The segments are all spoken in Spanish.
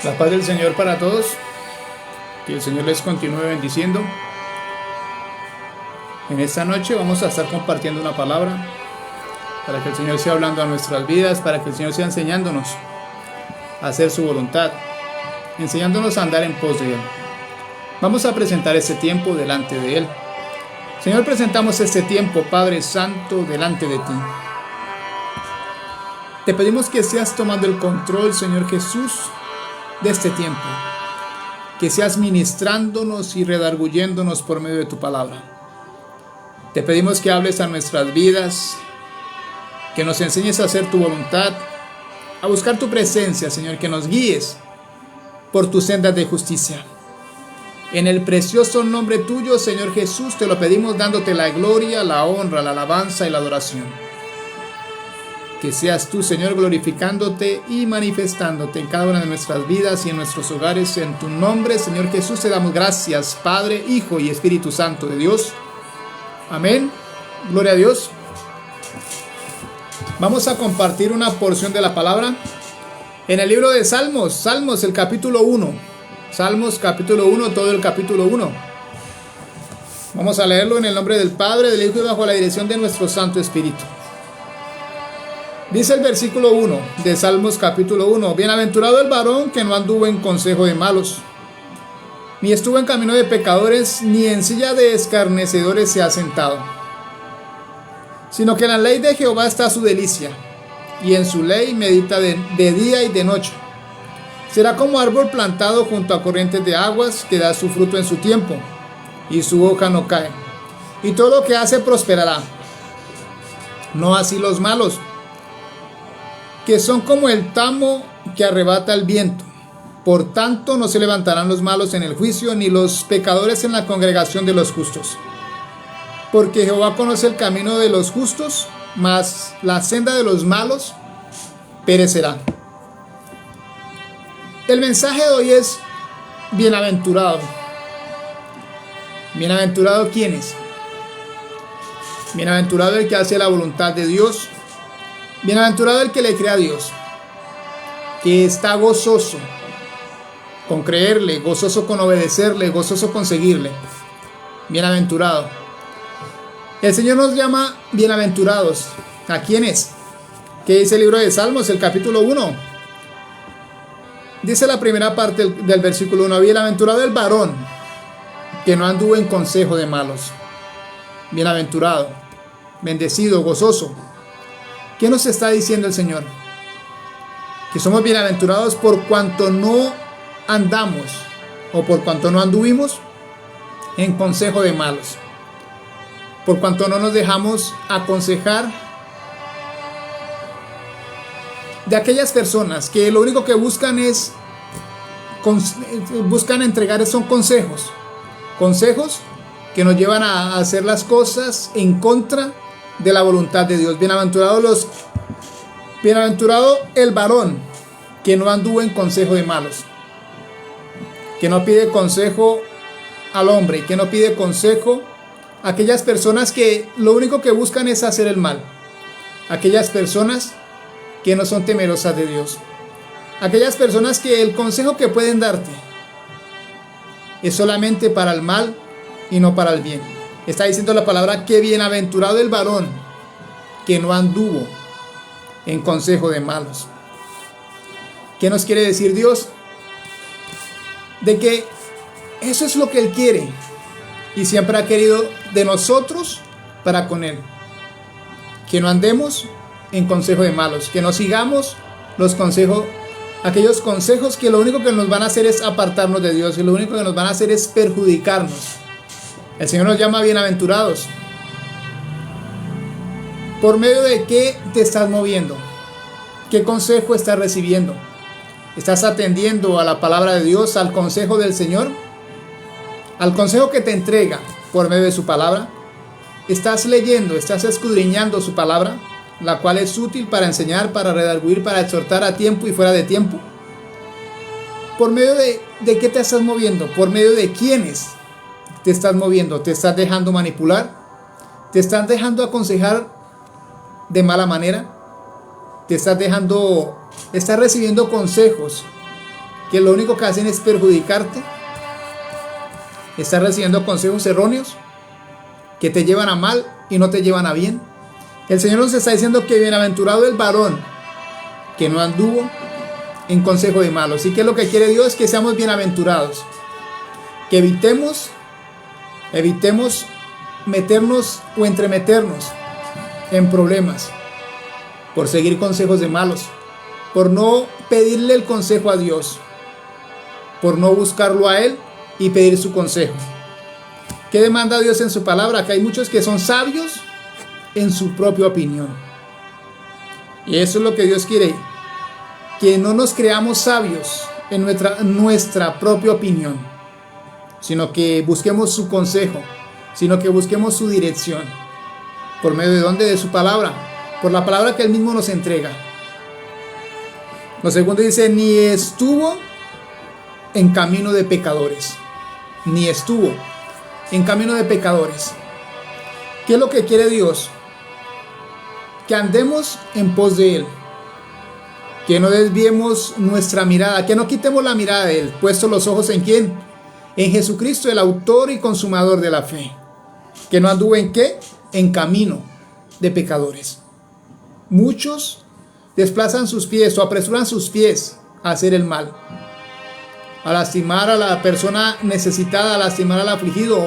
La paz del Señor para todos, que el Señor les continúe bendiciendo. En esta noche vamos a estar compartiendo una palabra para que el Señor sea hablando a nuestras vidas, para que el Señor sea enseñándonos a hacer su voluntad, enseñándonos a andar en pos de Él. Vamos a presentar este tiempo delante de Él. Señor, presentamos este tiempo, Padre Santo, delante de ti. Te pedimos que seas tomando el control, Señor Jesús, de este tiempo, que seas ministrándonos y redarguyéndonos por medio de tu palabra. Te pedimos que hables a nuestras vidas, que nos enseñes a hacer tu voluntad, a buscar tu presencia, Señor, que nos guíes por tus sendas de justicia. En el precioso nombre tuyo, Señor Jesús, te lo pedimos dándote la gloria, la honra, la alabanza y la adoración. Que seas tú, Señor, glorificándote y manifestándote en cada una de nuestras vidas y en nuestros hogares. En tu nombre, Señor Jesús, te damos gracias, Padre, Hijo y Espíritu Santo de Dios. Amén. Gloria a Dios. Vamos a compartir una porción de la palabra en el libro de Salmos. Salmos, el capítulo 1. Salmos, capítulo 1, todo el capítulo 1. Vamos a leerlo en el nombre del Padre, del Hijo y bajo la dirección de nuestro Santo Espíritu. Dice el versículo 1 de Salmos capítulo 1: Bienaventurado el varón que no anduvo en consejo de malos, ni estuvo en camino de pecadores, ni en silla de escarnecedores se ha sentado, sino que en la ley de Jehová está su delicia, y en su ley medita de día y de noche. Será como árbol plantado junto a corrientes de aguas, que da su fruto en su tiempo, y su hoja no cae, y todo lo que hace prosperará. No así los malos, que son como el tamo que arrebata el viento. Por tanto, no se levantarán los malos en el juicio, ni los pecadores en la congregación de los justos. Porque Jehová conoce el camino de los justos, mas la senda de los malos perecerá. El mensaje de hoy es bienaventurado. ¿Bienaventurado quién es? Bienaventurado el que hace la voluntad de Dios. Bienaventurado el que le cree a Dios, que está gozoso con creerle, gozoso con obedecerle, gozoso con seguirle. Bienaventurado. El Señor nos llama bienaventurados. ¿A quiénes? ¿Qué dice el libro de Salmos, el capítulo 1? Dice la primera parte del versículo 1: Bienaventurado el varón que no anduvo en consejo de malos. Bienaventurado, bendecido, gozoso. ¿Qué nos está diciendo el Señor? Que somos bienaventurados por cuanto no andamos, o por cuanto no anduvimos en consejo de malos, por cuanto no nos dejamos aconsejar de aquellas personas que lo único que buscan entregar son consejos que nos llevan a hacer las cosas en contra de la voluntad de Dios. Bienaventurado el varón que no anduvo en consejo de malos, que no pide consejo al hombre, que no pide consejo a aquellas personas que lo único que buscan es hacer el mal, aquellas personas que no son temerosas de Dios, aquellas personas que el consejo que pueden darte es solamente para el mal y no para el bien. Está diciendo la palabra que bienaventurado el varón que no anduvo en consejo de malos. ¿Qué nos quiere decir Dios? De que eso es lo que Él quiere y siempre ha querido de nosotros para con Él. Que no andemos en consejo de malos, que no sigamos aquellos consejos que lo único que nos van a hacer es apartarnos de Dios y lo único que nos van a hacer es perjudicarnos. El Señor nos llama bienaventurados. ¿Por medio de qué te estás moviendo? ¿Qué consejo estás recibiendo? ¿Estás atendiendo a la palabra de Dios, al consejo del Señor? ¿Al consejo que te entrega por medio de su palabra? ¿Estás leyendo, estás escudriñando su palabra, la cual es útil para enseñar, para redarguir, para exhortar a tiempo y fuera de tiempo? ¿Por medio de qué te estás moviendo? ¿Por medio de quiénes te estás moviendo? ¿Te estás dejando manipular? ¿Te estás dejando aconsejar de mala manera? ¿Te estás recibiendo consejos que lo único que hacen es perjudicarte? ¿Estás recibiendo consejos erróneos que te llevan a mal y no te llevan a bien? El Señor nos está diciendo que bienaventurado el varón que no anduvo en consejo de malos. ¿Y qué es lo que quiere Dios? Que seamos bienaventurados, que evitemos meternos o entremeternos en problemas por seguir consejos de malos, por no pedirle el consejo a Dios, por no buscarlo a Él y pedir su consejo. ¿Qué demanda Dios en su palabra? Que hay muchos que son sabios en su propia opinión. Y eso es lo que Dios quiere, que no nos creamos sabios en nuestra propia opinión, sino que busquemos su consejo, sino que busquemos su dirección. ¿Por medio de dónde? De su palabra, por la palabra que Él mismo nos entrega. Lo segundo dice, ni estuvo en camino de pecadores. Ni estuvo en camino de pecadores. ¿Qué es lo que quiere Dios? Que andemos en pos de Él. Que no desviemos nuestra mirada, que no quitemos la mirada de Él, puesto los ojos ¿en quién? En Jesucristo, el autor y consumador de la fe. Que no anduvo ¿en qué? En camino de pecadores. Muchos desplazan sus pies o apresuran sus pies a hacer el mal, a lastimar a la persona necesitada, a lastimar al afligido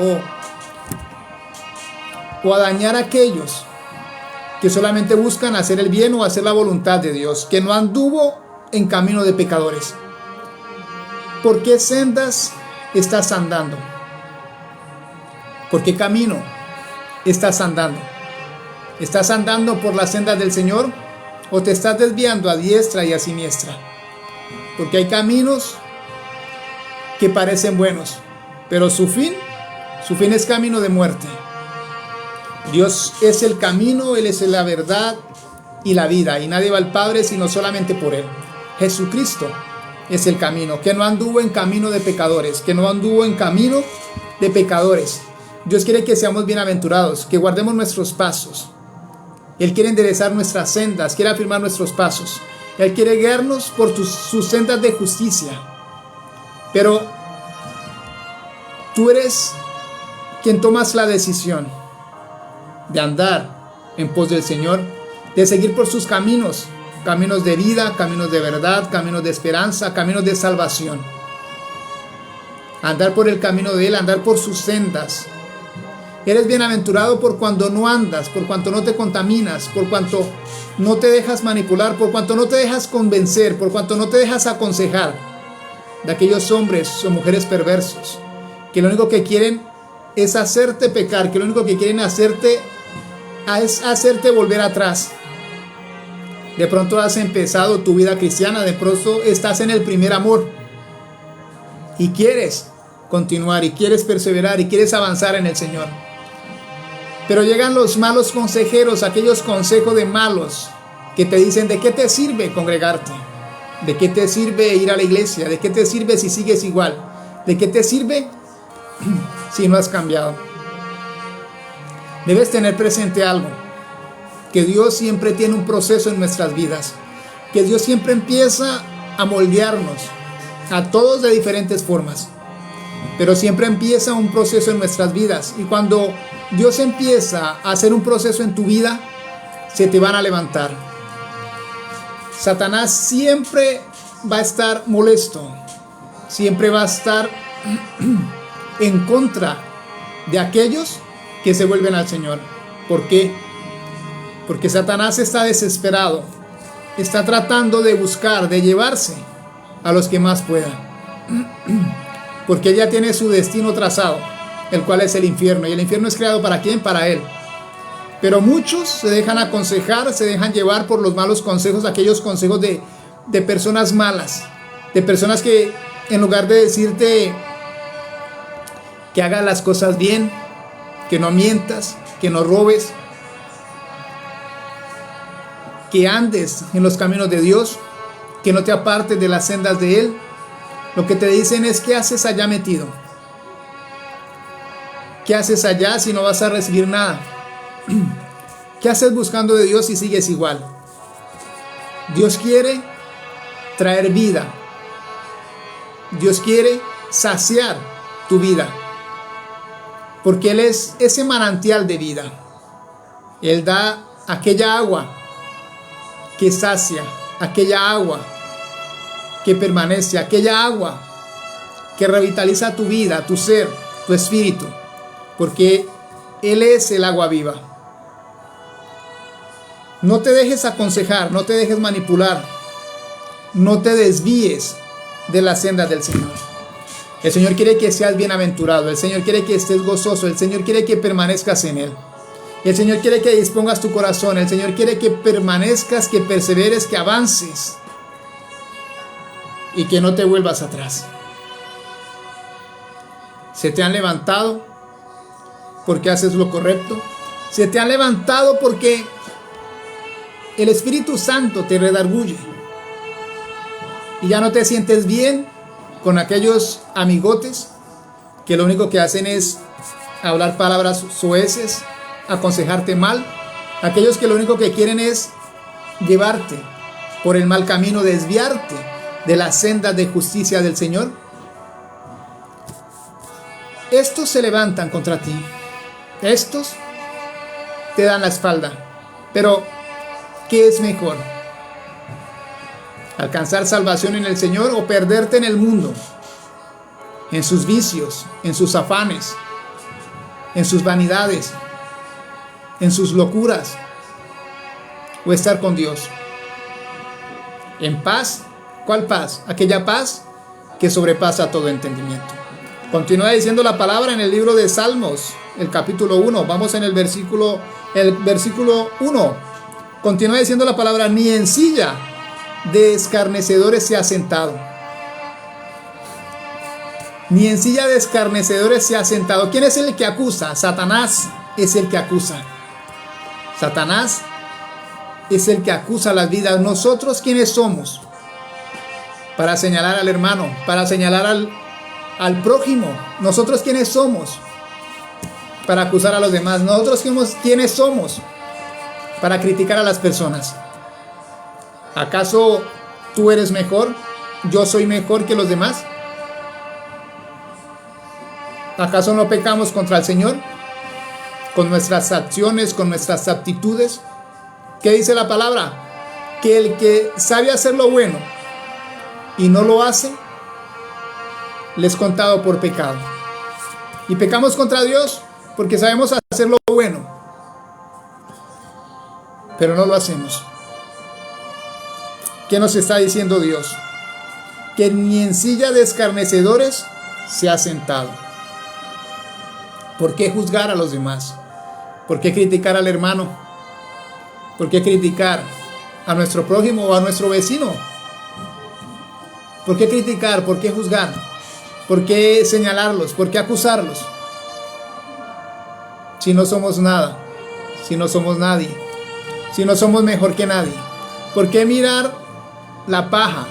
o a dañar a aquellos que solamente buscan hacer el bien o hacer la voluntad de Dios, que no anduvo en camino de pecadores. ¿Por qué sendas estás andando? ¿Por qué camino estás andando? ¿Estás andando por las sendas del Señor o te estás desviando a diestra y a siniestra? Porque hay caminos que parecen buenos, pero su fin es camino de muerte. Dios es el camino, Él es la verdad y la vida, y nadie va al Padre sino solamente por Él. Jesucristo es el camino, que no anduvo en camino de pecadores, que no anduvo en camino de pecadores. Dios quiere que seamos bienaventurados, que guardemos nuestros pasos. Él quiere enderezar nuestras sendas, quiere afirmar nuestros pasos. Él quiere guiarnos por sus sendas de justicia. Pero tú eres quien tomas la decisión de andar en pos del Señor, de seguir por sus caminos, caminos de vida, caminos de verdad, caminos de esperanza, caminos de salvación. Andar por el camino de Él, andar por sus sendas. Eres bienaventurado por cuando no andas, por cuanto no te contaminas, por cuanto no te dejas manipular, por cuanto no te dejas convencer, por cuanto no te dejas aconsejar de aquellos hombres o mujeres perversos que lo único que quieren es hacerte pecar, que lo único que quieren es hacerte volver atrás. De pronto has empezado tu vida cristiana, de pronto estás en el primer amor y quieres continuar y quieres perseverar y quieres avanzar en el Señor. Pero llegan los malos consejeros, aquellos consejos de malos que te dicen: ¿de qué te sirve congregarte? ¿De qué te sirve ir a la iglesia? ¿De qué te sirve si sigues igual? ¿De qué te sirve si no has cambiado? Debes tener presente algo, que Dios siempre tiene un proceso en nuestras vidas, que Dios siempre empieza a moldearnos a todos de diferentes formas, pero siempre empieza un proceso en nuestras vidas, y cuando Dios empieza a hacer un proceso en tu vida, se te van a levantar. Satanás siempre va a estar molesto, siempre va a estar en contra de aquellos que se vuelven al Señor. ¿Por qué? Porque Satanás está desesperado, está tratando de buscar, de llevarse a los que más puedan, porque ya tiene su destino trazado, el cual es el infierno, y el infierno es creado ¿para quién? Para él. Pero muchos se dejan aconsejar, se dejan llevar por los malos consejos, aquellos consejos de personas malas, de personas que en lugar de decirte que hagas las cosas bien, que no mientas, que no robes, que andes en los caminos de Dios, que no te apartes de las sendas de Él, lo que te dicen es: ¿qué haces allá metido? ¿Qué haces allá si no vas a recibir nada? ¿Qué haces buscando de Dios si sigues igual? Dios quiere traer vida Dios quiere saciar tu vida, porque Él es ese manantial de vida. Él da aquella agua que sacia, aquella agua que permanece, aquella agua que revitaliza tu vida, tu ser, tu espíritu, porque Él es el agua viva. No te dejes aconsejar, no te dejes manipular, no te desvíes de las sendas del Señor. El Señor quiere que seas bienaventurado, el Señor quiere que estés gozoso, el Señor quiere que permanezcas en Él. El Señor quiere que dispongas tu corazón, el Señor quiere que permanezcas, que perseveres, que avances y que no te vuelvas atrás. Se te han levantado porque haces lo correcto. Se te han levantado porque el Espíritu Santo te redarguye y ya no te sientes bien con aquellos amigotes que lo único que hacen es hablar palabras soeces, aconsejarte mal, aquellos que lo único que quieren es llevarte por el mal camino, desviarte de las sendas de justicia del Señor. Estos se levantan contra ti, estos te dan la espalda, pero ¿qué es mejor? ¿Alcanzar salvación en el Señor o perderte en el mundo, en sus vicios, en sus afanes, en sus vanidades, en sus locuras, o estar con Dios en paz? ¿Cuál paz? Aquella paz que sobrepasa todo entendimiento. Continúa diciendo la palabra en el libro de Salmos, el capítulo 1. Vamos en el versículo 1. Continúa diciendo la palabra: ni en silla de escarnecedores se ha sentado. Ni en silla de escarnecedores se ha sentado. ¿Quién es el que acusa? Satanás es el que acusa. Satanás es el que acusa las vidas. ¿Nosotros quiénes somos? Para señalar al hermano, para señalar al prójimo. ¿Nosotros quiénes somos? Para acusar a los demás. ¿Nosotros quiénes somos? Para criticar a las personas. ¿Acaso tú eres mejor? ¿Yo soy mejor que los demás? ¿Acaso no pecamos contra el Señor? Con nuestras acciones, con nuestras actitudes. ¿Qué dice la palabra? Que el que sabe hacer lo bueno y no lo hace, le es contado por pecado. Y pecamos contra Dios porque sabemos hacer lo bueno, pero no lo hacemos. ¿Qué nos está diciendo Dios? Que ni en silla de escarnecedores se ha sentado. ¿Por qué juzgar a los demás? ¿Por qué criticar al hermano? ¿Por qué criticar a nuestro prójimo o a nuestro vecino? ¿Por qué criticar? ¿Por qué juzgar? ¿Por qué señalarlos? ¿Por qué acusarlos? Si no somos nada, si no somos nadie, si no somos mejor que nadie. ¿Por qué mirar la paja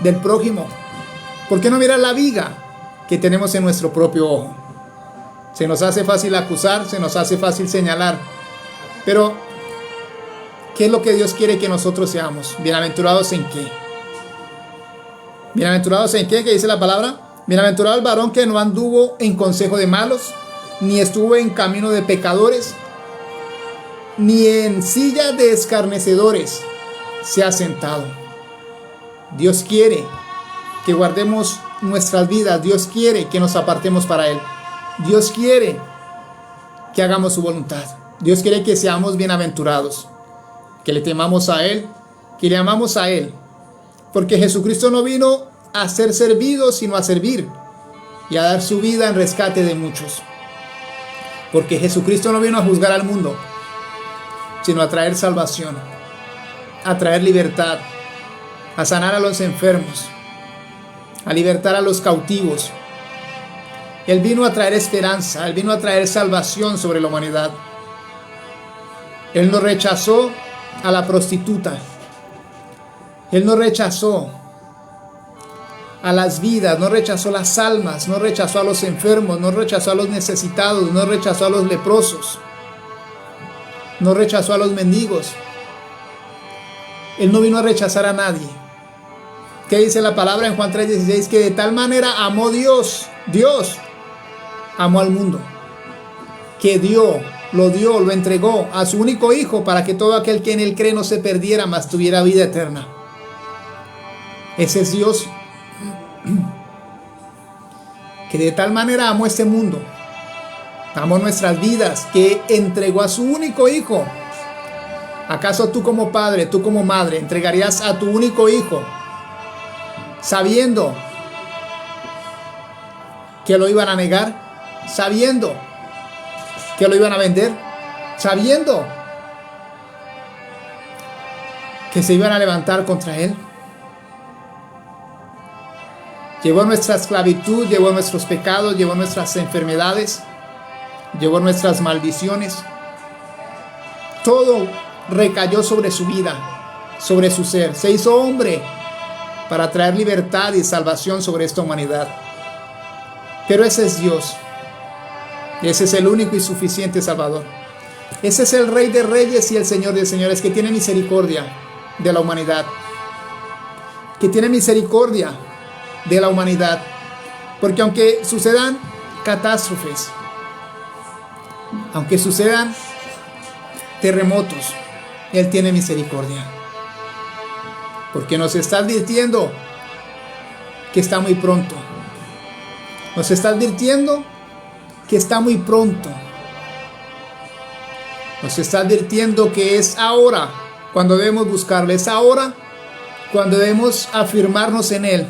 del prójimo? ¿Por qué no mirar la viga que tenemos en nuestro propio ojo? Se nos hace fácil acusar, se nos hace fácil señalar, pero ¿qué es lo que Dios quiere que nosotros seamos? ¿Bienaventurados en qué? ¿Bienaventurados en qué? ¿Qué dice la palabra? Bienaventurado el varón que no anduvo en consejo de malos, ni estuvo en camino de pecadores, ni en silla de escarnecedores se ha sentado. Dios quiere que guardemos nuestras vidas. Dios quiere que nos apartemos para Él. Dios quiere que hagamos su voluntad. Dios quiere que seamos bienaventurados, que le temamos a Él, que le amamos a Él, porque Jesucristo no vino a ser servido, sino a servir y a dar su vida en rescate de muchos. Porque Jesucristo no vino a juzgar al mundo, sino a traer salvación, a traer libertad, a sanar a los enfermos, a libertar a los cautivos. Él vino a traer esperanza, Él vino a traer salvación sobre la humanidad. Él no rechazó a la prostituta. Él no rechazó a las vidas, no rechazó las almas, no rechazó a los enfermos, no rechazó a los necesitados, no rechazó a los leprosos, no rechazó a los mendigos. Él no vino a rechazar a nadie. ¿Qué dice la palabra en Juan 3:16? Que de tal manera amó Dios amó al mundo, que lo entregó a su único Hijo para que todo aquel que en él cree no se perdiera, mas tuviera vida eterna. Ese es Dios, que de tal manera amó este mundo, amó nuestras vidas, que entregó a su único Hijo. ¿Acaso tú como padre, tú como madre, entregarías a tu único hijo sabiendo que lo iban a negar, sabiendo que lo iban a vender, sabiendo que se iban a levantar contra él? Llevó nuestra esclavitud, llevó nuestros pecados, llevó nuestras enfermedades, llevó nuestras maldiciones. Todo recayó sobre su vida, sobre su ser. Se hizo hombre para traer libertad y salvación sobre esta humanidad. Pero ese es Dios. Ese es el único y suficiente Salvador. Ese es el Rey de Reyes y el Señor de Señores, que tiene misericordia de la humanidad. Que tiene misericordia de la humanidad. Porque aunque sucedan catástrofes, aunque sucedan terremotos, Él tiene misericordia. Porque nos está advirtiendo que está muy pronto. Nos está advirtiendo que está muy pronto. Nos está advirtiendo que es ahora cuando debemos buscarle. Es ahora cuando debemos afirmarnos en Él.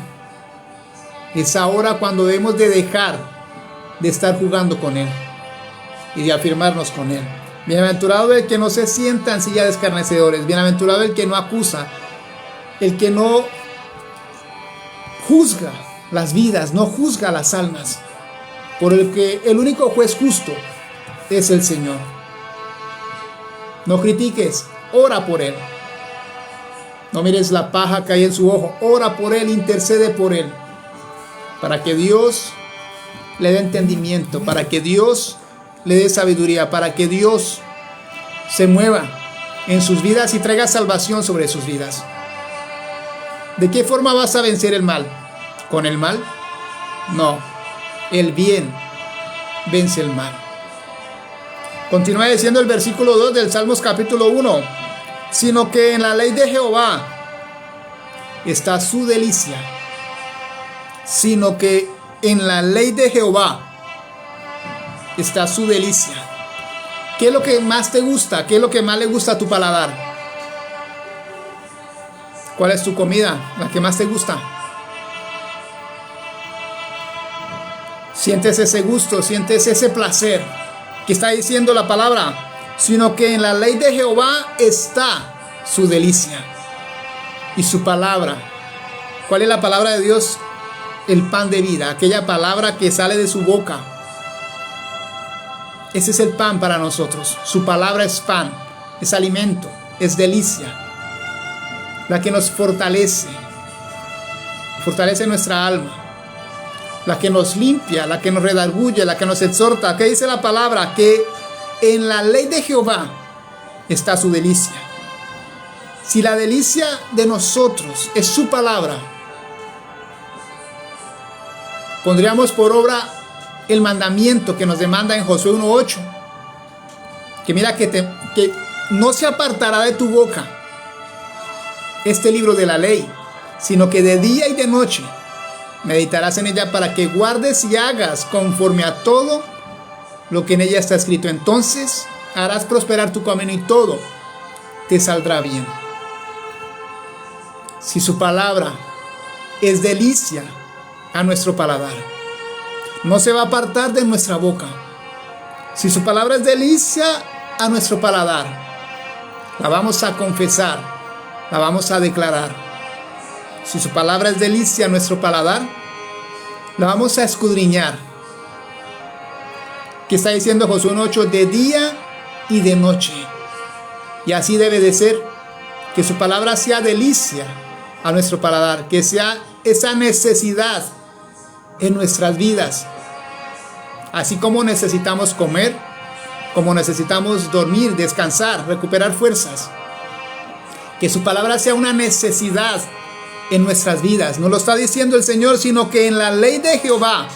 Es ahora cuando debemos de dejar de estar jugando con Él y de afirmarnos con Él. Bienaventurado el que no se sienta en silla de escarnecedores. Bienaventurado el que no acusa, el que no juzga las vidas, no juzga las almas. Por el que el único juez justo es el Señor. No critiques, ora por Él. No mires la paja que hay en su ojo, ora por Él, intercede por Él, para que Dios le dé entendimiento, para que Dios le dé sabiduría, para que Dios se mueva en sus vidas y traiga salvación sobre sus vidas. ¿De qué forma vas a vencer el mal? ¿Con el mal? No, el bien vence el mal. Continúa diciendo el versículo 2 del Salmos capítulo 1, sino que en la ley de Jehová está su delicia, sino que en la ley de Jehová está su delicia. ¿Qué es lo que más te gusta? ¿Qué es lo que más le gusta a tu paladar? ¿Cuál es tu comida, la que más te gusta? Sientes ese gusto, sientes ese placer que está diciendo la palabra, sino que en la ley de Jehová está su delicia y su palabra. ¿Cuál es la palabra de Dios? El pan de vida, aquella palabra que sale de su boca. Ese es el pan para nosotros. Su palabra es pan, es alimento, es delicia, la que nos fortalece nuestra alma, la que nos limpia, la que nos redarguye, la que nos exhorta. ¿Qué dice la palabra? Que en la ley de Jehová está su delicia. Si la delicia de nosotros es su palabra, pondríamos por obra el mandamiento que nos demanda en Josué 1:8, que mira que no se apartará de tu boca este libro de la ley, sino que de día y de noche meditarás en ella, para que guardes y hagas conforme a todo lo que en ella está escrito. Entonces harás prosperar tu camino y todo te saldrá bien. Si su palabra es delicia a nuestro paladar, no se va a apartar de nuestra boca. Si su palabra es delicia a nuestro paladar, la vamos a confesar, la vamos a declarar. Si su palabra es delicia a nuestro paladar, la vamos a escudriñar. ¿Qué está diciendo Josué 1:8? De día y de noche. Y así debe de ser, que su palabra sea delicia a nuestro paladar, que sea esa necesidad en nuestras vidas. Así como necesitamos comer, como necesitamos dormir, descansar, recuperar fuerzas. Que su palabra sea una necesidad en nuestras vidas. No lo está diciendo el Señor, sino que en la ley de Jehová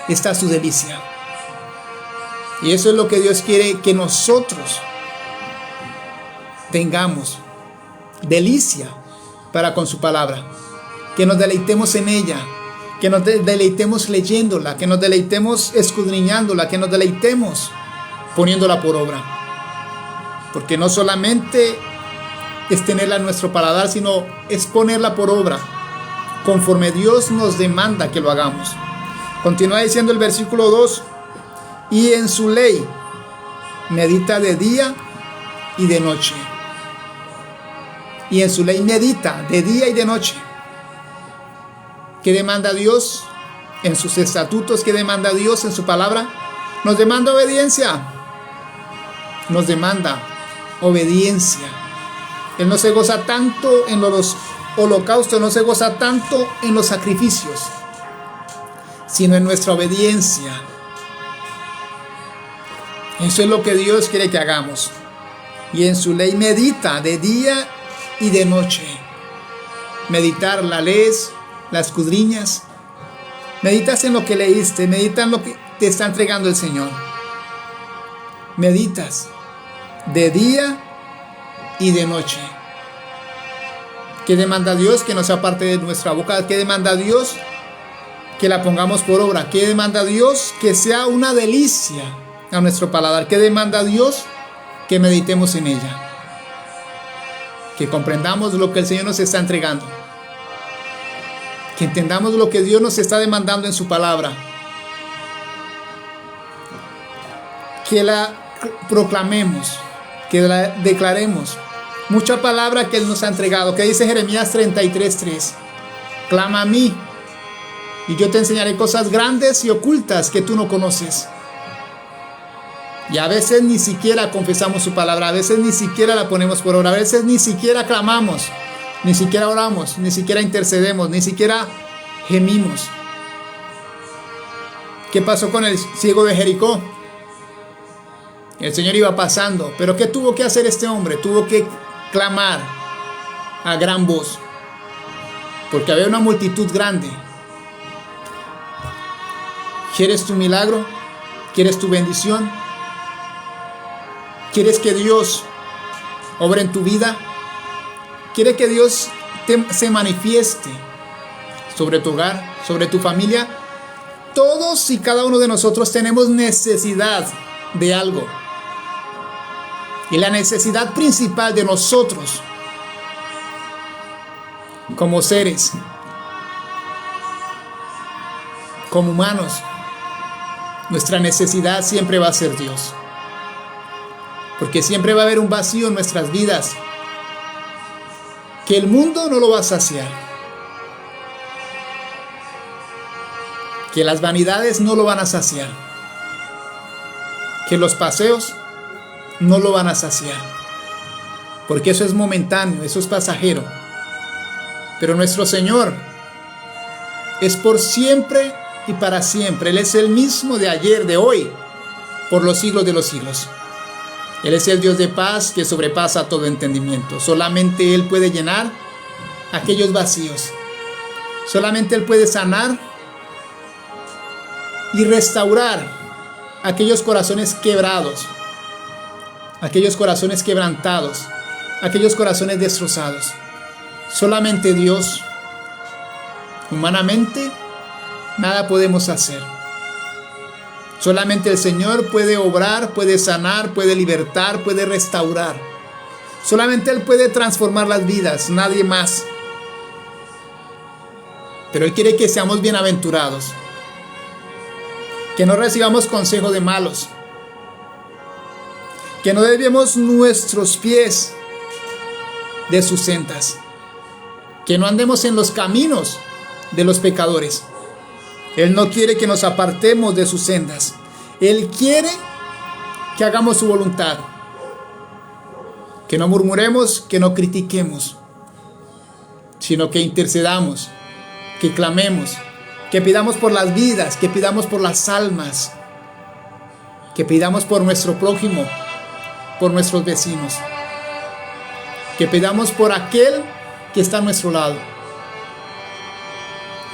está su delicia. Y eso es lo que Dios quiere que nosotros tengamos. Delicia para con su palabra. Que nos deleitemos en ella. Que nos deleitemos leyéndola. Que nos deleitemos escudriñándola. Que nos deleitemos poniéndola por obra. Porque no solamente es tenerla en nuestro paladar, sino es ponerla por obra, conforme Dios nos demanda que lo hagamos. Continúa diciendo el versículo 2, y en su ley medita de día y de noche. Y en su ley medita de día y de noche. ¿Qué demanda Dios en sus estatutos? ¿Qué demanda Dios en su palabra? Nos demanda obediencia. Nos demanda obediencia. Él no se goza tanto en los holocaustos, no se goza tanto en los sacrificios, sino en nuestra obediencia. Eso es lo que Dios quiere que hagamos. Y en su ley medita de día y de noche. Meditar, la lees, la escudriñas. Meditas en lo que leíste, medita en lo que te está entregando el Señor. Meditas de día y de noche. ¿Qué demanda Dios? Que no sea parte de nuestra boca. ¿Qué demanda Dios? Que la pongamos por obra. ¿Qué demanda Dios? Que sea una delicia a nuestro paladar. ¿Qué demanda Dios? Que meditemos en ella. Que comprendamos lo que el Señor nos está entregando. Que entendamos lo que Dios nos está demandando en su palabra. Que la proclamemos. Que la declaremos. Mucha palabra que Él nos ha entregado. Que dice Jeremías 33:3. Clama a mí y yo te enseñaré cosas grandes y ocultas que tú no conoces. Y a veces ni siquiera confesamos su palabra. A veces ni siquiera la ponemos por obra. A veces ni siquiera clamamos. Ni siquiera oramos. Ni siquiera intercedemos. Ni siquiera gemimos. ¿Qué pasó con el ciego de Jericó? El Señor iba pasando, pero ¿qué tuvo que hacer este hombre? Tuvo que clamar a gran voz, porque había una multitud grande. ¿Quieres tu milagro? ¿Quieres tu bendición? ¿Quieres que Dios obre en tu vida? ¿Quieres que Dios se manifieste sobre tu hogar, sobre tu familia? Todos y cada uno de nosotros tenemos necesidad de algo. Y la necesidad principal de nosotros, como seres, como humanos, nuestra necesidad siempre va a ser Dios. Porque siempre va a haber un vacío en nuestras vidas que el mundo no lo va a saciar. Que las vanidades no lo van a saciar. Que los paseos no lo van a saciar, porque eso es momentáneo, eso es pasajero. Pero nuestro Señor es por siempre y para siempre. Él es el mismo de ayer, de hoy, por los siglos de los siglos. Él es el Dios de paz que sobrepasa todo entendimiento. Solamente Él puede llenar aquellos vacíos. Solamente Él puede sanar y restaurar aquellos corazones quebrados, aquellos corazones quebrantados, aquellos corazones destrozados. Solamente Dios. Humanamente, nada podemos hacer. Solamente el Señor puede obrar, puede sanar, puede libertar, puede restaurar. Solamente Él puede transformar las vidas, nadie más. Pero Él quiere que seamos bienaventurados, que no recibamos consejo de malos, que no desviemos nuestros pies de sus sendas, que no andemos en los caminos de los pecadores. Él no quiere que nos apartemos de sus sendas. Él quiere que hagamos su voluntad, que no murmuremos, que no critiquemos, sino que intercedamos, que clamemos, que pidamos por las vidas, que pidamos por las almas, que pidamos por nuestro prójimo, por nuestros vecinos, que pidamos por aquel que está a nuestro lado.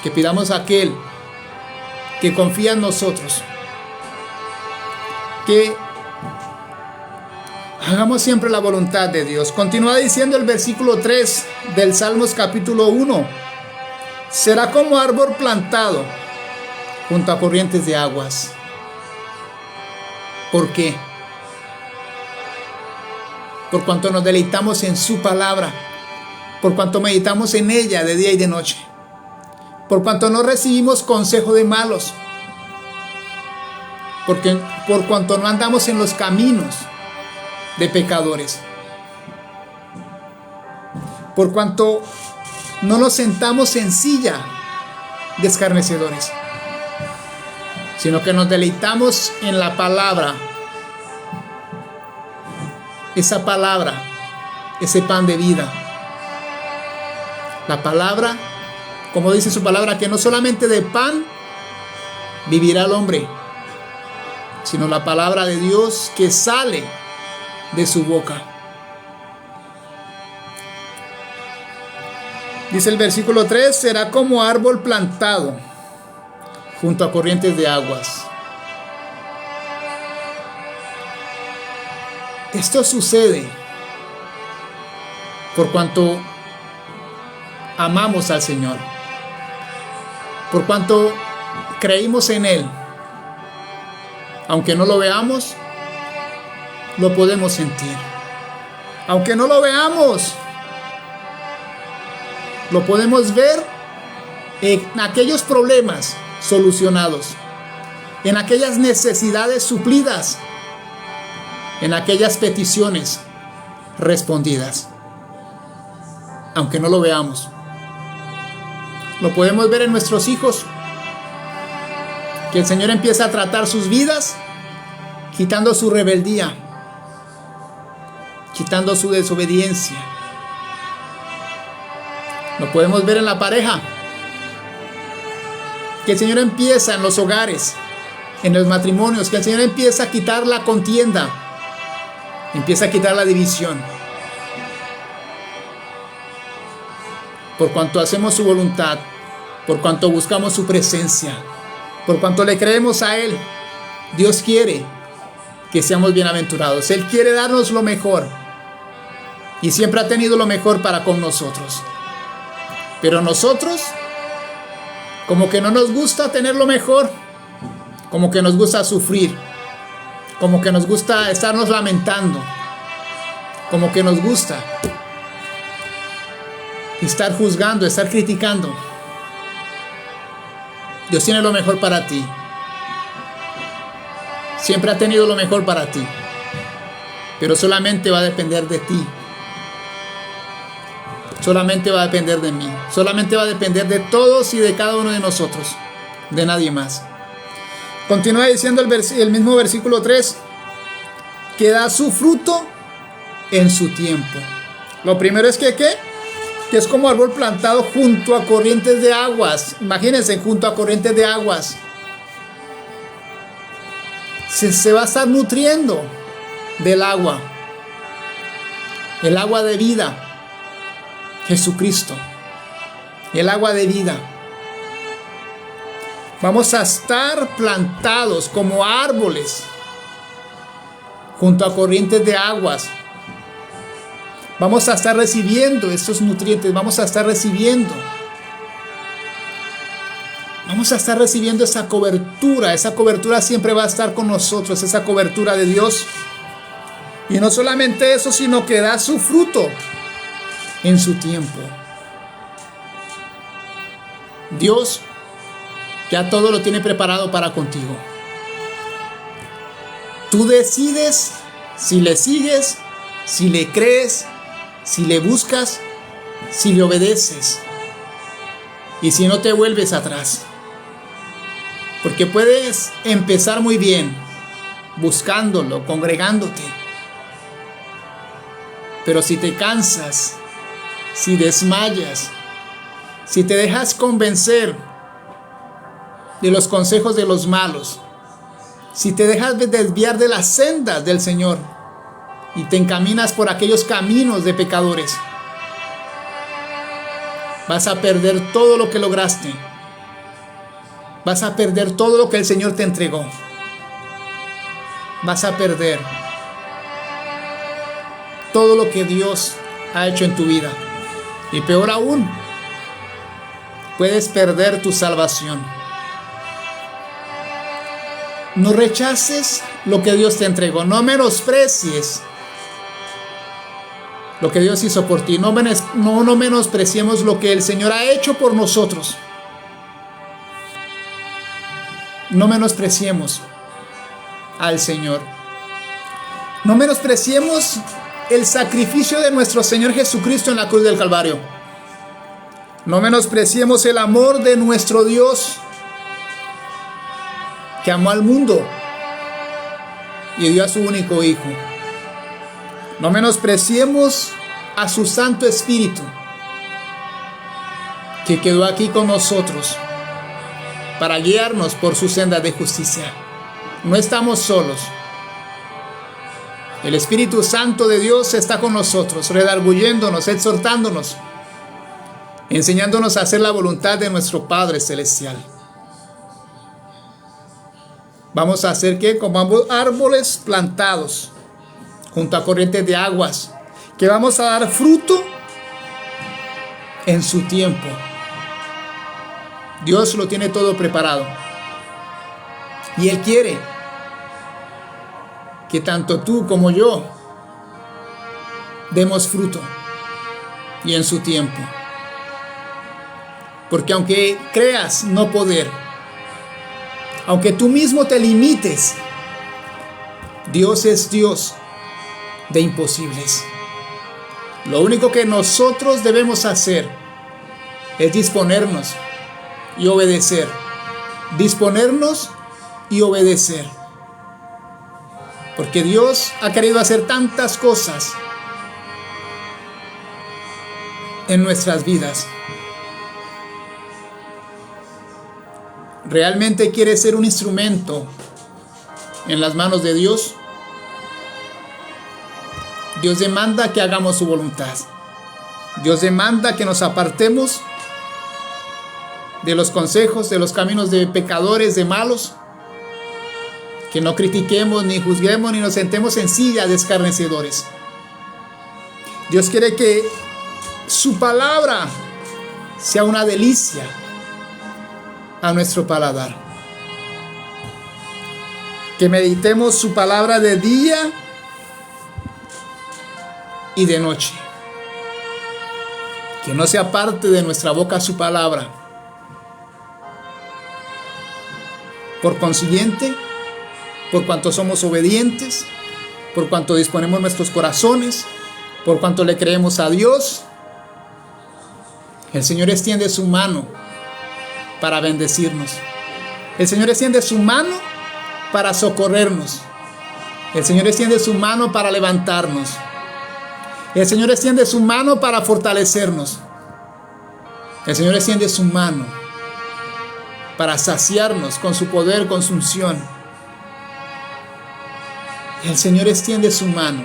Que pidamos a aquel que confía en nosotros, que hagamos siempre la voluntad de Dios. Continúa diciendo el versículo 3 del Salmos capítulo 1. Será como árbol plantado junto a corrientes de aguas. ¿Por qué? Por cuanto nos deleitamos en su palabra, por cuanto meditamos en ella de día y de noche, por cuanto no recibimos consejo de malos, por cuanto no andamos en los caminos de pecadores, por cuanto no nos sentamos en silla de escarnecedores, sino que nos deleitamos en la palabra. Esa palabra, ese pan de vida. La palabra, como dice su palabra, que no solamente de pan vivirá el hombre, sino la palabra de Dios que sale de su boca. Dice el versículo 3, será como árbol plantado junto a corrientes de aguas. Esto sucede por cuanto amamos al Señor, por cuanto creímos en Él. Aunque no lo veamos, lo podemos sentir. Aunque no lo veamos, lo podemos ver en aquellos problemas solucionados, en aquellas necesidades suplidas, en aquellas peticiones respondidas. Aunque no lo veamos, lo podemos ver en nuestros hijos, que el Señor empieza a tratar sus vidas, quitando su rebeldía, quitando su desobediencia. Lo podemos ver en la pareja, que el Señor empieza en los hogares, en los matrimonios, que el Señor empieza a quitar la contienda, empieza a quitar la división. Por cuanto hacemos su voluntad, por cuanto buscamos su presencia, por cuanto le creemos a Él, Dios quiere que seamos bienaventurados. Él quiere darnos lo mejor y siempre ha tenido lo mejor para con nosotros. Pero nosotros, como que no nos gusta tener lo mejor, como que nos gusta sufrir, como que nos gusta estarnos lamentando, como que nos gusta estar juzgando, estar criticando. Dios tiene lo mejor para ti. Siempre ha tenido lo mejor para ti. Pero solamente va a depender de ti. Solamente va a depender de mí. Solamente va a depender de todos y de cada uno de nosotros. De nadie más. Continúa diciendo el mismo versículo 3. Que da su fruto en su tiempo. Lo primero es que ¿qué? Que es como árbol plantado junto a corrientes de aguas. Imagínense, junto a corrientes de aguas. Se va a estar nutriendo del agua. El agua de vida. Jesucristo. El agua de vida. Vamos a estar plantados como árboles junto a corrientes de aguas. Vamos a estar recibiendo estos nutrientes, vamos a estar recibiendo esa cobertura siempre va a estar con nosotros, esa cobertura de Dios. Y no solamente eso, sino que da su fruto en su tiempo. Dios ya todo lo tiene preparado para contigo. Tú decides si le sigues, si le crees, si le buscas, si le obedeces y si no te vuelves atrás. Porque puedes empezar muy bien buscándolo, congregándote, pero si te cansas, si desmayas, si te dejas convencer de los consejos de los malos, si te dejas desviar de las sendas del Señor y te encaminas por aquellos caminos de pecadores, Vas a perder todo lo que lograste. Vas a perder todo lo que el Señor te entregó. Vas a perder todo lo que Dios ha hecho en tu vida. Y peor aún, puedes perder tu salvación. No rechaces lo que Dios te entregó. No menosprecies lo que Dios hizo por ti. No menospreciemos lo que el Señor ha hecho por nosotros. No menospreciemos al Señor. No menospreciemos el sacrificio de nuestro Señor Jesucristo en la cruz del Calvario. No menospreciemos el amor de nuestro Dios, que amó al mundo y dio a su único Hijo. No menospreciemos a su Santo Espíritu, que quedó aquí con nosotros para guiarnos por su senda de justicia. No estamos solos. El Espíritu Santo de Dios está con nosotros, redarguyéndonos, exhortándonos, enseñándonos a hacer la voluntad de nuestro Padre Celestial. Vamos a hacer que como árboles plantados junto a corrientes de aguas, que vamos a dar fruto en su tiempo. Dios lo tiene todo preparado. Y Él quiere que tanto tú como yo demos fruto y en su tiempo. Porque aunque creas no poder, aunque tú mismo te limites, Dios es Dios de imposibles. Lo único que nosotros debemos hacer es disponernos y obedecer. Disponernos y obedecer. Porque Dios ha querido hacer tantas cosas en nuestras vidas. ¿Realmente quieres ser un instrumento en las manos de Dios? Dios demanda que hagamos su voluntad. Dios demanda que nos apartemos de los consejos, de los caminos de pecadores, de malos. Que no critiquemos, ni juzguemos, ni nos sentemos en silla de escarnecedores. Dios quiere que su palabra sea una delicia a nuestro paladar. Que meditemos su palabra de día y de noche. Que no se aparte de nuestra boca su palabra. Por consiguiente, por cuanto somos obedientes, por cuanto disponemos nuestros corazones, por cuanto le creemos a Dios, el Señor extiende su mano para bendecirnos. El Señor extiende su mano para socorrernos. El Señor extiende su mano para levantarnos. El Señor extiende su mano para fortalecernos. El Señor extiende su mano para saciarnos con su poder, con su unción. El Señor extiende su mano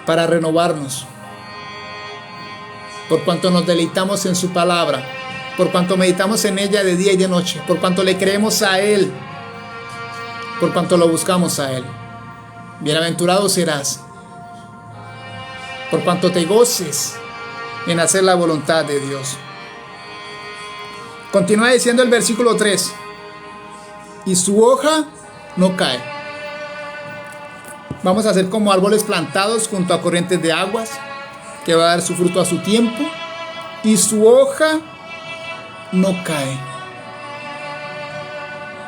para renovarnos. Por cuanto nos deleitamos en su palabra, por cuanto meditamos en ella de día y de noche, por cuanto le creemos a Él, por cuanto lo buscamos a Él. Bienaventurado serás, por cuanto te goces en hacer la voluntad de Dios. Continúa diciendo el versículo 3: y su hoja no cae. Vamos a ser como árboles plantados junto a corrientes de aguas, que va a dar su fruto a su tiempo, y su hoja no cae.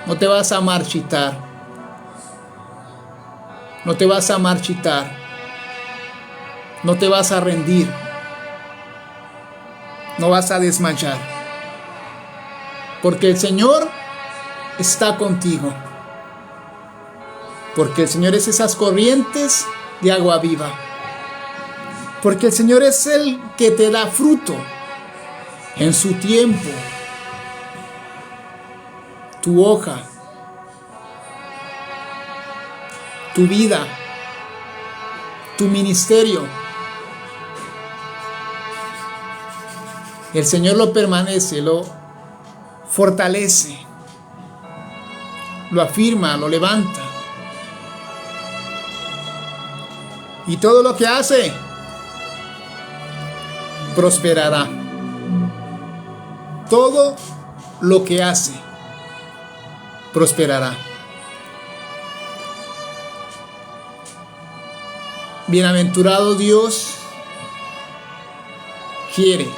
No te vas a marchitar. No te vas a marchitar. No te vas a rendir. No vas a desmayar. Porque el Señor está contigo. Porque el Señor es esas corrientes de agua viva. Porque el Señor es el que te da fruto en su tiempo. Tu hoja, tu vida, tu ministerio, El Señor lo permanece, lo fortalece, lo afirma, lo levanta. Y todo lo que hace prosperará. Todo lo que hace prosperará. Bienaventurado Dios quiere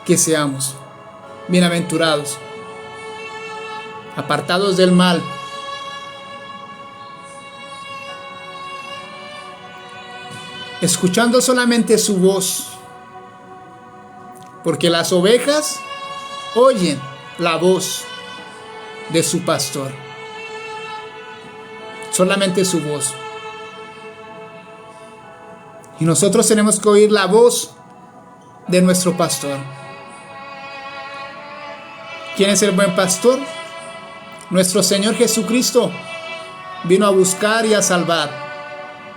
que seamos bienaventurados, apartados del mal, escuchando solamente su voz, porque las ovejas oyen la voz de su pastor, solamente su voz. Y nosotros tenemos que oír la voz de nuestro pastor. ¿Quién es el buen pastor? Nuestro Señor Jesucristo vino a buscar y a salvar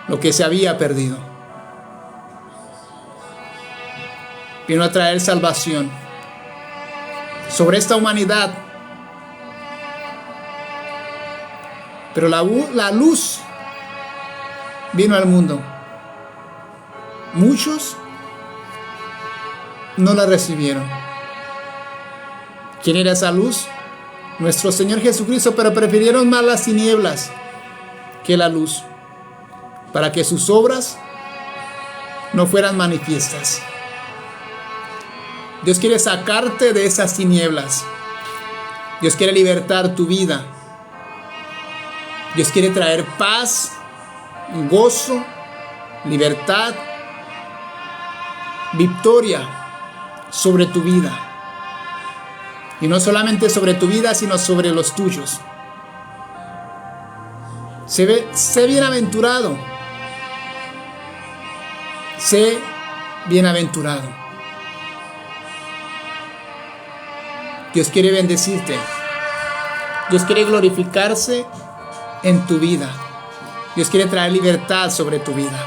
lo que se había perdido. Vino a traer salvación sobre esta humanidad. Pero la luz vino al mundo. Muchos no la recibieron. ¿Quién era esa luz? Nuestro Señor Jesucristo, pero prefirieron más las tinieblas que la luz, para que sus obras no fueran manifiestas. Dios quiere sacarte de esas tinieblas. Dios quiere libertar tu vida. Dios quiere traer paz, gozo, libertad, victoria sobre tu vida. Y no solamente sobre tu vida, sino sobre los tuyos. Sé bienaventurado. Sé bienaventurado. Dios quiere bendecirte. Dios quiere glorificarse en tu vida. Dios quiere traer libertad sobre tu vida.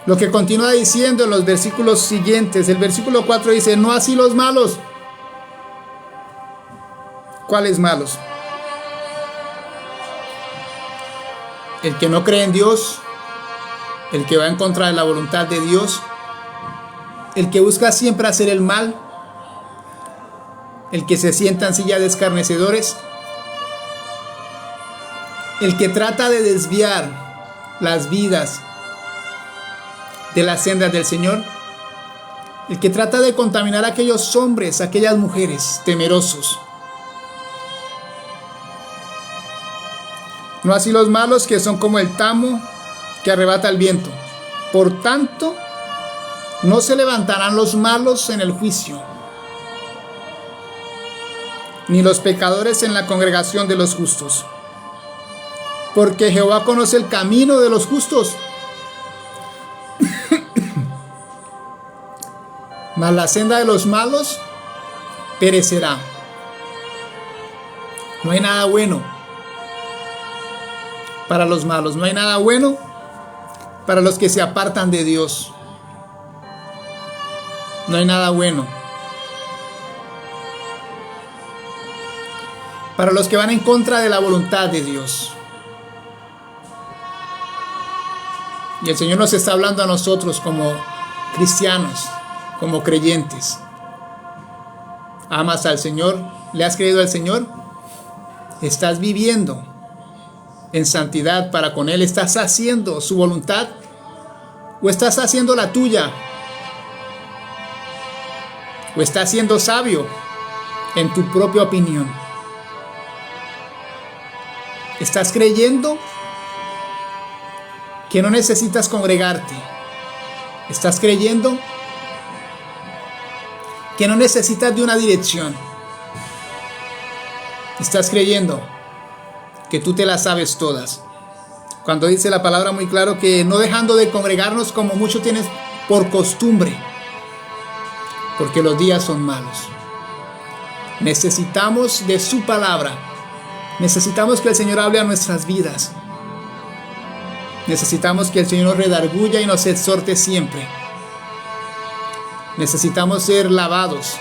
Lo que continúa diciendo en los versículos siguientes, el versículo 4 dice: no así los malos. ¿Cuáles malos? El que no cree en Dios, el que va en contra de la voluntad de Dios, el que busca siempre hacer el mal, el que se sienta en silla de escarnecedores, el que trata de desviar las vidas de las sendas del Señor, el que trata de contaminar a aquellos hombres, a aquellas mujeres temerosos. No así los malos, que son como el tamo que arrebata el viento. Por tanto, no se levantarán los malos en el juicio, ni los pecadores en la congregación de los justos. Porque Jehová conoce el camino de los justos, mas la senda de los malos perecerá. No hay nada bueno para los malos, no hay nada bueno para los que se apartan de Dios. No hay nada bueno para los que van en contra de la voluntad de Dios. Y el Señor nos está hablando a nosotros como cristianos, como creyentes. ¿Amas al Señor? ¿Le has creído al Señor? ¿Estás viviendo en santidad para con Él? ¿Estás haciendo su voluntad o estás haciendo la tuya? ¿O estás siendo sabio en tu propia opinión? ¿Estás creyendo que no necesitas congregarte? ¿Estás creyendo que no necesitas de una dirección? ¿Estás creyendo que tú te las sabes todas? Cuando dice la palabra muy claro que no dejando de congregarnos como muchos tienes por costumbre, porque los días son malos. Necesitamos de su palabra. Necesitamos que el Señor hable a nuestras vidas. Necesitamos que el Señor nos redarguya y nos exhorte siempre. Necesitamos ser lavados,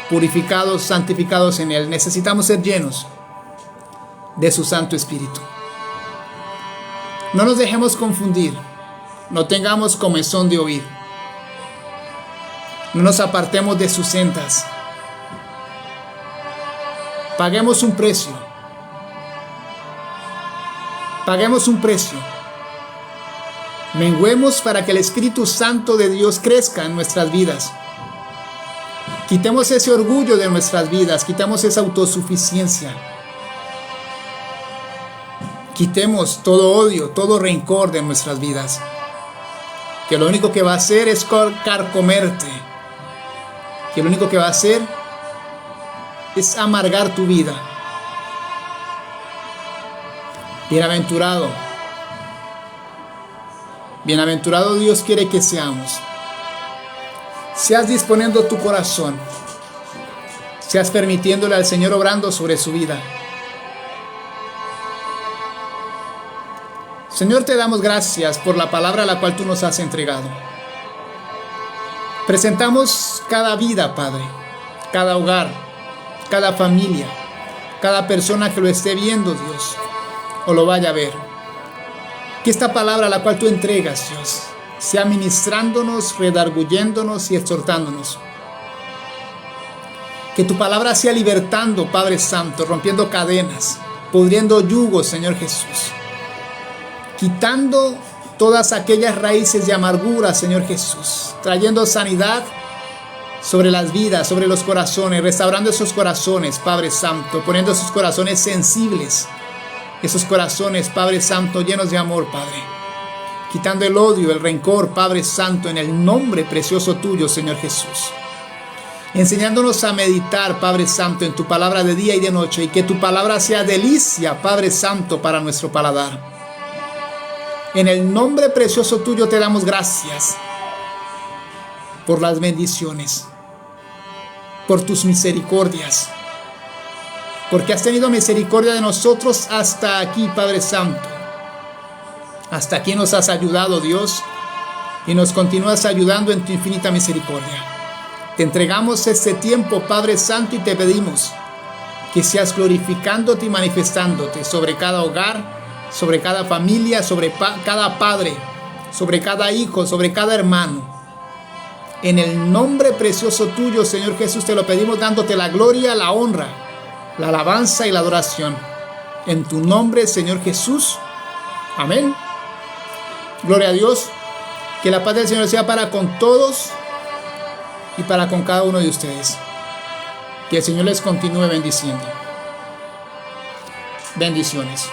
purificados, santificados en Él. Necesitamos ser llenos de su Santo Espíritu. No nos dejemos confundir. No tengamos comezón de oír. No nos apartemos de sus sendas. Paguemos un precio. Paguemos un precio. Menguemos para que el Espíritu Santo de Dios crezca en nuestras vidas. Quitemos ese orgullo de nuestras vidas. Quitemos esa autosuficiencia. Quitemos todo odio, todo rencor de nuestras vidas. Que lo único que va a hacer es carcomerte. Que lo único que va a hacer es amargar tu vida. Bienaventurado. Bienaventurado Dios quiere que seamos. Seas disponiendo tu corazón. Seas permitiéndole al Señor obrando sobre su vida. Señor, te damos gracias por la palabra a la cual tú nos has entregado. Presentamos cada vida, Padre, cada hogar, cada familia, cada persona que lo esté viendo, Dios, o lo vaya a ver. Que esta palabra a la cual tú entregas, Dios, sea ministrándonos, redarguyéndonos y exhortándonos. Que tu palabra sea libertando, Padre Santo, rompiendo cadenas, pudriendo yugos, Señor Jesús. Quitando todas aquellas raíces de amargura, Señor Jesús, trayendo sanidad sobre las vidas, sobre los corazones, restaurando esos corazones, Padre Santo, poniendo esos corazones sensibles, esos corazones, Padre Santo, llenos de amor, Padre, quitando el odio, el rencor, Padre Santo, en el nombre precioso tuyo, Señor Jesús, enseñándonos a meditar, Padre Santo, en tu palabra de día y de noche, y que tu palabra sea delicia, Padre Santo, para nuestro paladar. En el nombre precioso tuyo te damos gracias por las bendiciones, por tus misericordias, porque has tenido misericordia de nosotros hasta aquí, Padre Santo. Hasta aquí nos has ayudado, Dios, y nos continúas ayudando en tu infinita misericordia. Te entregamos este tiempo, Padre Santo, y te pedimos que seas glorificándote y manifestándote sobre cada hogar, sobre cada familia, sobre cada padre, sobre cada hijo, sobre cada hermano. En el nombre precioso tuyo, Señor Jesús, te lo pedimos dándote la gloria, la honra, la alabanza y la adoración. En tu nombre, Señor Jesús. Amén. Gloria a Dios. Que la paz del Señor sea para con todos y para con cada uno de ustedes. Que el Señor les continúe bendiciendo. Bendiciones.